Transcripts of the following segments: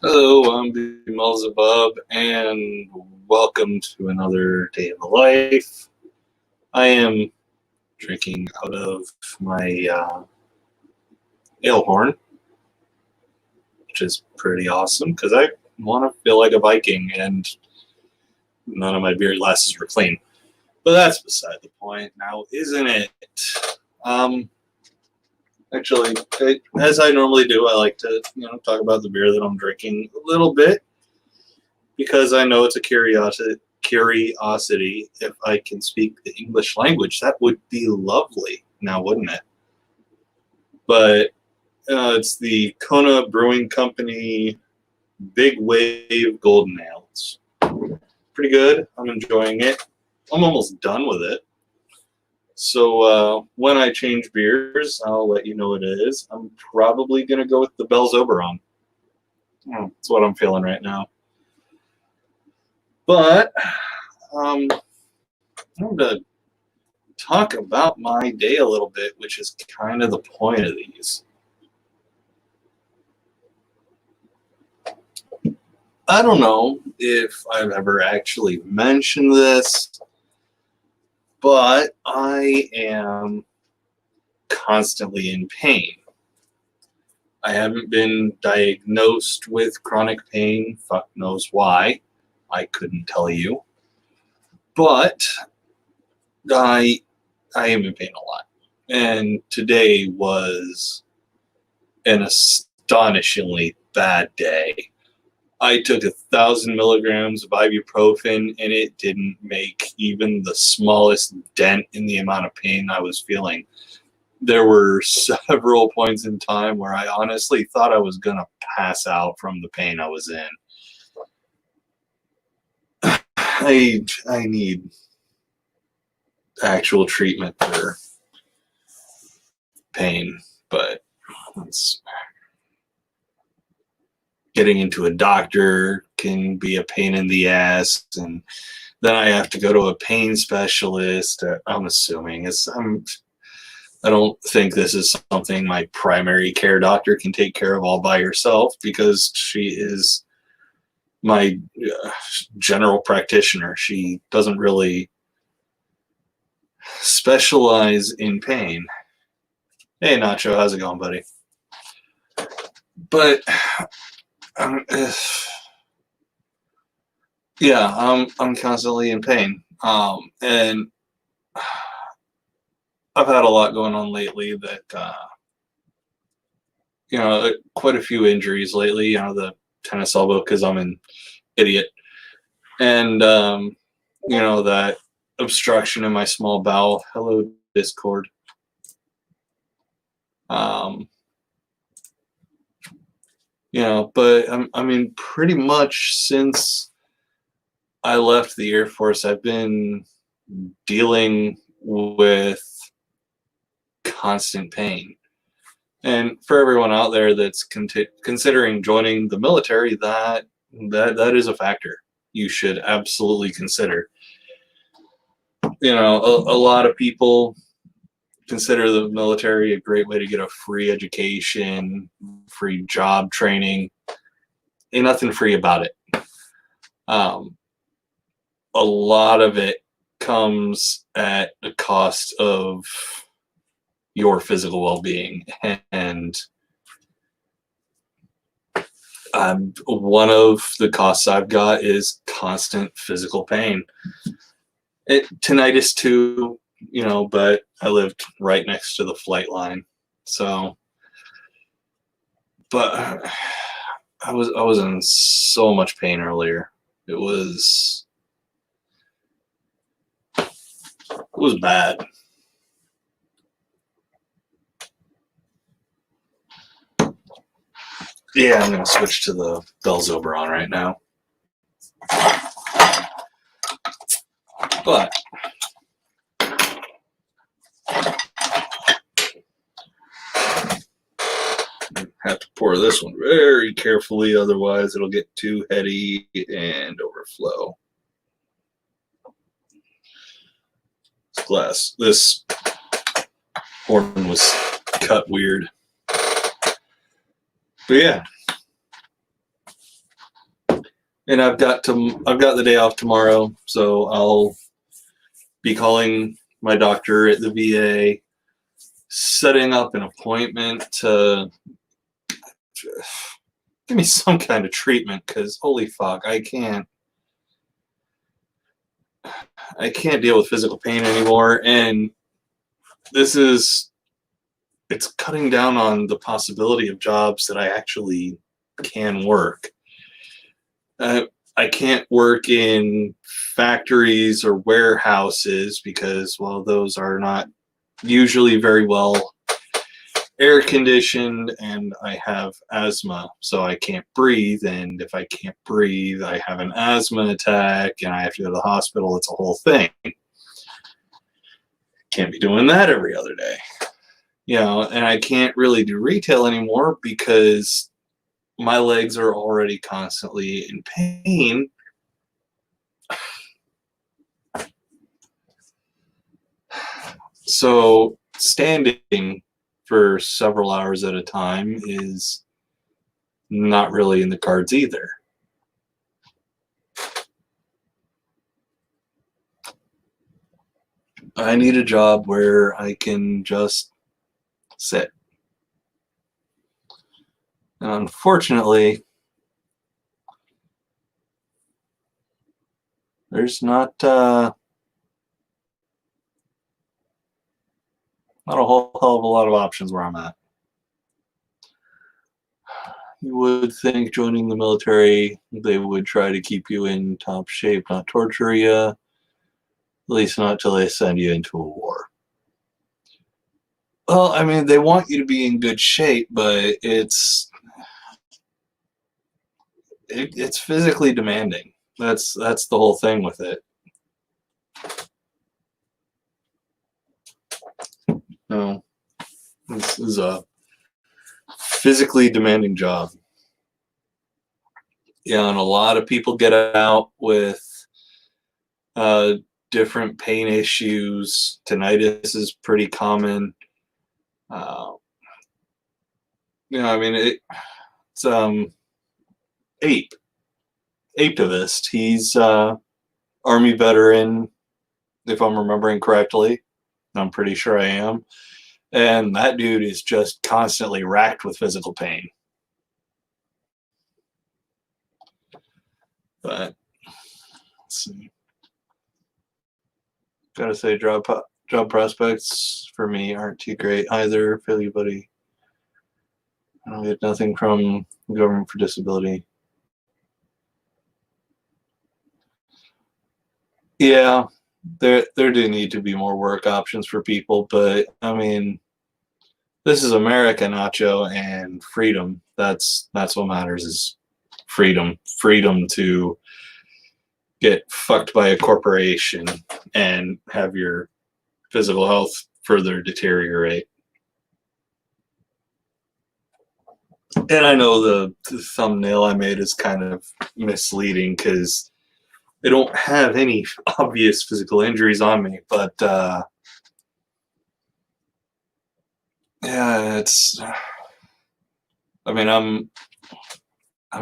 Hello, I'm BMillzebub, and welcome to another day in the life. I am drinking out of my ale horn, which is pretty awesome because I want to feel like a Viking, and none of my beer glasses were clean. But that's beside the point now, isn't it? Um, Actually, as I normally do, I like to talk about the beer that I'm drinking a little bit, because I know it's a curiosity. If I can speak the English language, that would be lovely now, wouldn't it? But it's the Kona Brewing Company Big Wave Golden Ales. Pretty good. I'm enjoying it. I'm almost done with it. So when I change beers, I'll let you know what it is. I'm probably going to go with the BMillzebub. That's what I'm feeling right now. But I'm going to talk about my day a little bit, which is kind of the point of these. I don't know if I've ever actually mentioned this, but I am constantly in pain. I haven't been diagnosed with chronic pain. Fuck knows why. I couldn't tell you. But I am in pain a lot. And today was an astonishingly bad day. I took 1,000 milligrams of ibuprofen, and it didn't make even the smallest dent in the amount of pain I was feeling. There were several points in time where I honestly thought I was going to pass out from the pain I was in. I need actual treatment for pain, but it's getting into a doctor can be a pain in the ass, and then I have to go to a pain specialist. I'm assuming I don't think this is something my primary care doctor can take care of all by herself, because she is my general practitioner. She doesn't really specialize in pain. Hey, Nacho, how's it going, buddy? But yeah, I'm constantly in pain, and I've had a lot going on lately. That quite a few injuries lately. The tennis elbow because I'm an idiot, and that obstruction in my small bowel. Hello, Discord. But I mean, pretty much since I left the Air Force, I've been dealing with constant pain. And for everyone out there that's considering joining the military, that is a factor you should absolutely consider. A lot of people consider the military a great way to get a free education, free job training. Ain't nothing free about it. A lot of it comes at the cost of your physical well-being, and one of the costs I've got is constant physical pain. Tinnitus too, but I lived right next to the flight line, so. But I was in so much pain earlier. It was bad. Yeah, I'm gonna switch to the BMillzebub right now. But have to pour this one very carefully, otherwise it'll get too heady and overflow. This horn was cut weird. But yeah, And I've got the day off tomorrow, so I'll be calling my doctor at the VA, setting up an appointment to give me some kind of treatment, because holy fuck, I can't deal with physical pain anymore, and it's cutting down on the possibility of jobs that I actually can work. I can't work in factories or warehouses because, well, those are not usually very well air conditioned, and I have asthma, so I can't breathe. And if I can't breathe, I have an asthma attack and I have to go to the hospital. It's a whole thing. Can't be doing that every other day. And I can't really do retail anymore because my legs are already constantly in pain. So standing for several hours at a time is not really in the cards either. I need a job where I can just sit. And unfortunately, there's not a whole hell of a lot of options where I'm at. You would think joining the military, they would try to keep you in top shape, not torture you, at least not till they send you into a war. Well, I mean, they want you to be in good shape, but it's physically demanding. That's the whole thing with it. No, this is a physically demanding job. And a lot of people get out with different pain issues. Tinnitus is pretty common. I mean, it's Aptivist. He's Army veteran, if I'm remembering correctly. I'm pretty sure I am. And that dude is just constantly racked with physical pain. But let's see. Gotta say, job prospects for me aren't too great either. Feel you, buddy. I don't get nothing from the government for disability. Yeah, there do need to be more work options for people, but I mean, this is America, Nacho, and freedom. That's what matters, is freedom. Freedom to get fucked by a corporation and have your physical health further deteriorate. And I know the thumbnail I made is kind of misleading because they don't have any obvious physical injuries on me, but yeah, I mean, I'm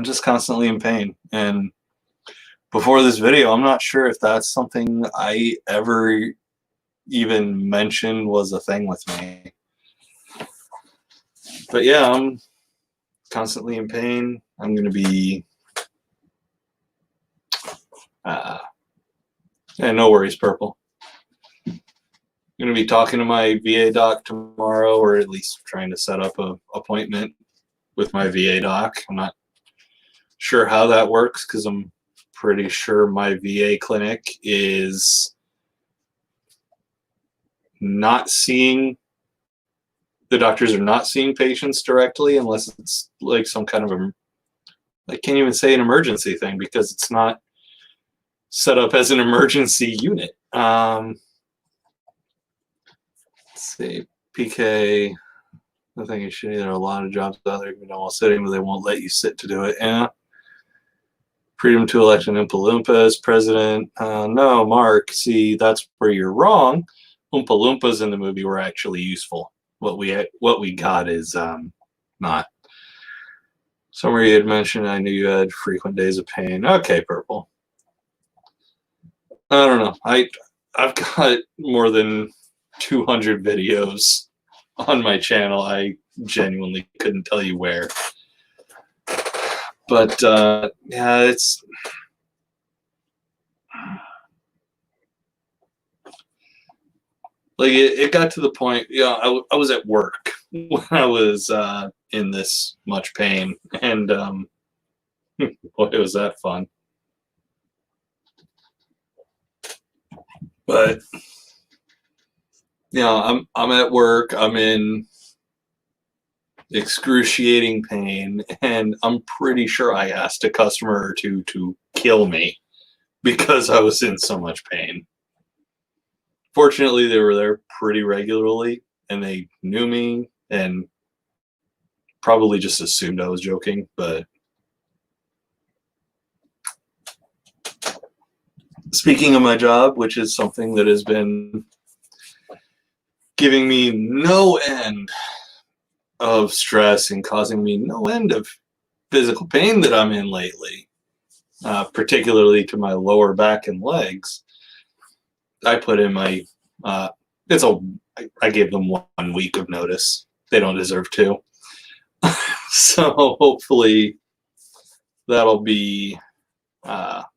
just constantly in pain. And before this video, I'm not sure if that's something I ever even mentioned was a thing with me. But yeah, I'm constantly in pain. I'm going to be and no worries, Purple. I'm going to be talking to my VA doc tomorrow, or at least trying to set up an appointment with my VA doc. I'm not sure how that works because I'm pretty sure my VA clinic is not seeing, the doctors are not seeing patients directly unless it's like some kind of I can't even say an emergency thing because it's not set up as an emergency unit. Let's see, PK, I think it's shitty. There are a lot of jobs out there, while sitting, but they won't let you sit to do it. Yeah. Freedom to elect an Oompa Loompa as president. No, Mark, see, that's where you're wrong. Oompa Loompas in the movie were actually useful. What we got is not. Somewhere you had mentioned I knew you had frequent days of pain. Okay, Purple. I don't know. I've got more than 200 videos on my channel. I genuinely couldn't tell you where. But yeah, it's like it got to the point. Yeah, I was at work when I was in this much pain, and boy, was that fun. But I'm at work. I'm in excruciating pain, and I'm pretty sure I asked a customer or two to kill me because I was in so much pain. Fortunately, they were there pretty regularly, and they knew me and probably just assumed I was joking. But speaking of my job, which is something that has been giving me no end of stress and causing me no end of physical pain that I'm in lately, particularly to my lower back and legs, I put in my I gave them 1 week of notice. They don't deserve 2. So hopefully that'll be well,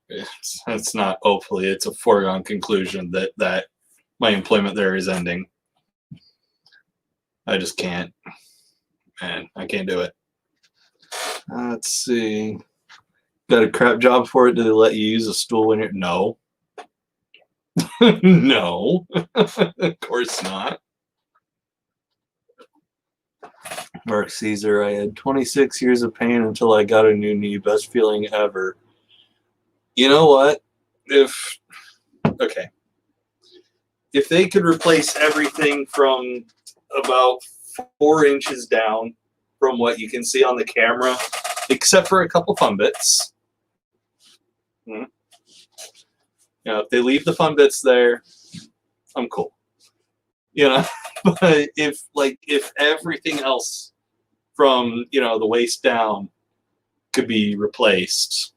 it's not hopefully, it's a foregone conclusion that my employment there is ending. I just can't. Man, I can't do it. Let's see. Got a crap job for it? Do they let you use a stool when you're... No. No. Of course not. Mark Caesar, I had 26 years of pain until I got a new knee. Best feeling ever. You know what? If they could replace everything from about 4 inches down from what you can see on the camera, except for a couple fun bits. If they leave the fun bits there, I'm cool. But if everything else from the waist down could be replaced,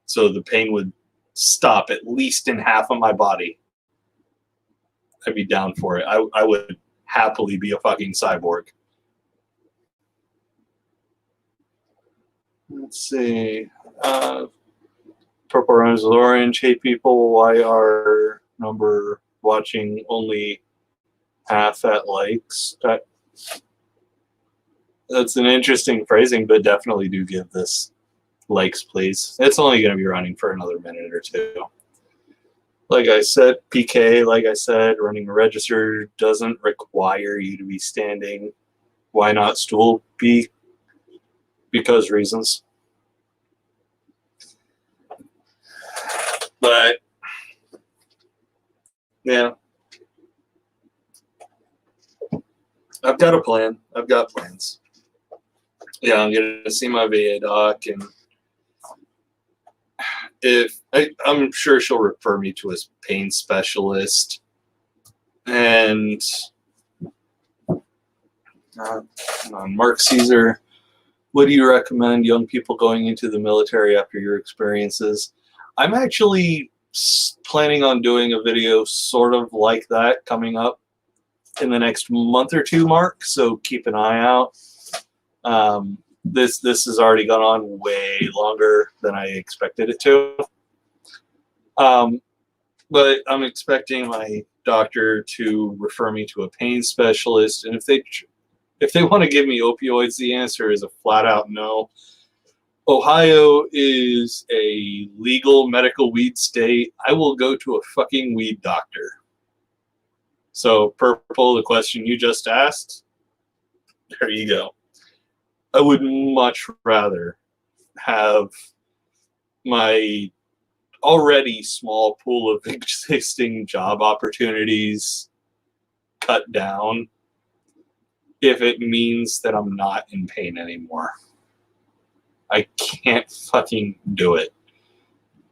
so the pain would stop at least in half of my body, I'd be down for it. I would happily be a fucking cyborg. Let's see. Purple runs with orange. Hey people, why are number watching only half at likes? That's an interesting phrasing, but definitely do give this likes, please. It's only going to be running for another minute or 2. Like I said, PK, like I said, running a register doesn't require you to be standing. Why not stool? Because reasons. But, yeah. I've got a plan. I've got plans. Yeah, I'm going to see my VA doc, and I'm sure she'll refer me to a pain specialist. And Mark Caesar, what do you recommend young people going into the military after your experiences? I'm actually planning on doing a video sort of like that coming up in the next month or 2, Mark, so keep an eye out. This has already gone on way longer than I expected it to. But I'm expecting my doctor to refer me to a pain specialist, and if they want to give me opioids, the answer is a flat out no. Ohio is a legal medical weed state. I will go to a fucking weed doctor. So, Purple, the question you just asked, there you go. I would much rather have my already small pool of existing job opportunities cut down if it means that I'm not in pain anymore. I can't fucking do it.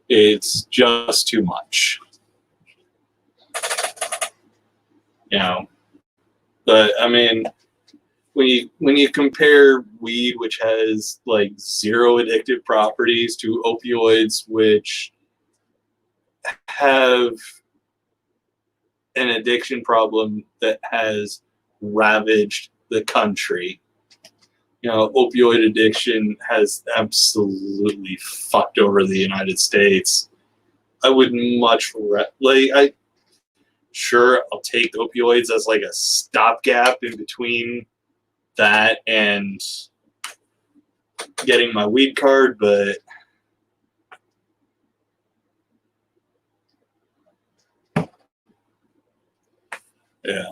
It's just too much. But I mean, when you compare weed, which has like zero addictive properties, to opioids, which have an addiction problem that has ravaged the country. You know, opioid addiction has absolutely fucked over the United States. I would much sure, I'll take opioids as like a stopgap in between that and getting my weed card, but yeah.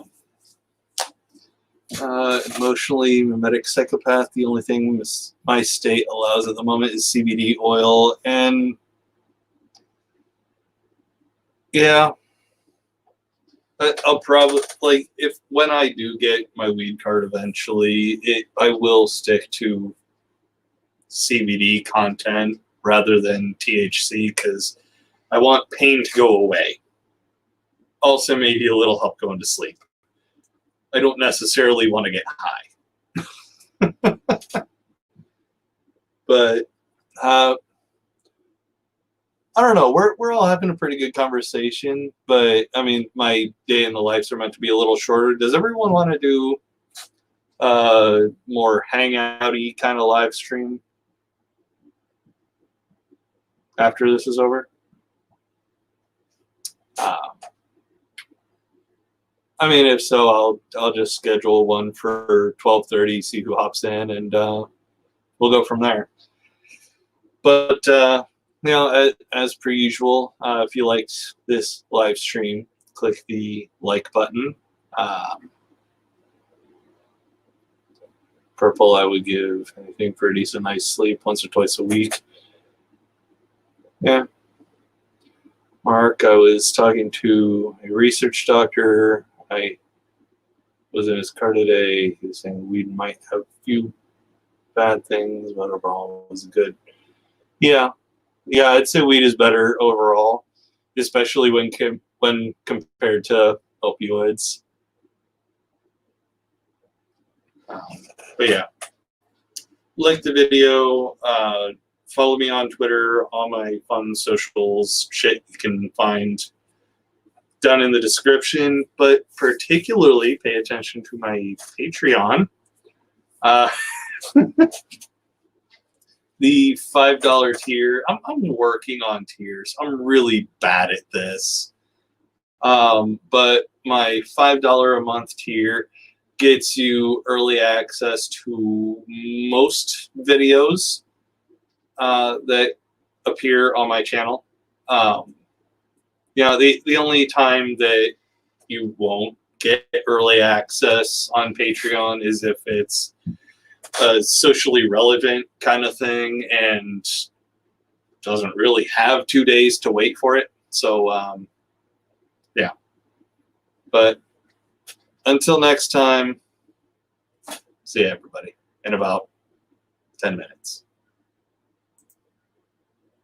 Emotionally mimetic psychopath. The only thing my state allows at the moment is CBD oil, and yeah, I'll probably like when I do get my weed card eventually, I will stick to CBD content rather than THC because I want pain to go away. Also, maybe a little help going to sleep. I don't necessarily want to get high. But I don't know. We're all having a pretty good conversation, but I mean, my day in the lives are meant to be a little shorter. Does everyone want to do more hangouty kind of live stream after this is over? I mean, if so, I'll just schedule one for 12:30, see who hops in, and we'll go from there. But you know, as per usual, if you liked this live stream, click the like button. Purple, I would give anything for a decent night's sleep once or twice a week. Yeah. Mark, I was talking to a research doctor. I was in his car today. He was saying weed might have a few bad things, but overall it was good. Yeah, I'd say weed is better overall, especially when compared to opioids. But yeah, like the video, follow me on Twitter, all my fun socials, shit you can find down in the description, but particularly pay attention to my Patreon. The $5 tier, I'm working on tiers. I'm really bad at this. But my $5 a month tier gets you early access to most videos that appear on my channel. You know, the only time that you won't get early access on Patreon is if it's a socially relevant kind of thing and doesn't really have 2 days to wait for it. So, yeah. But until next time, see you, everybody, in about 10 minutes.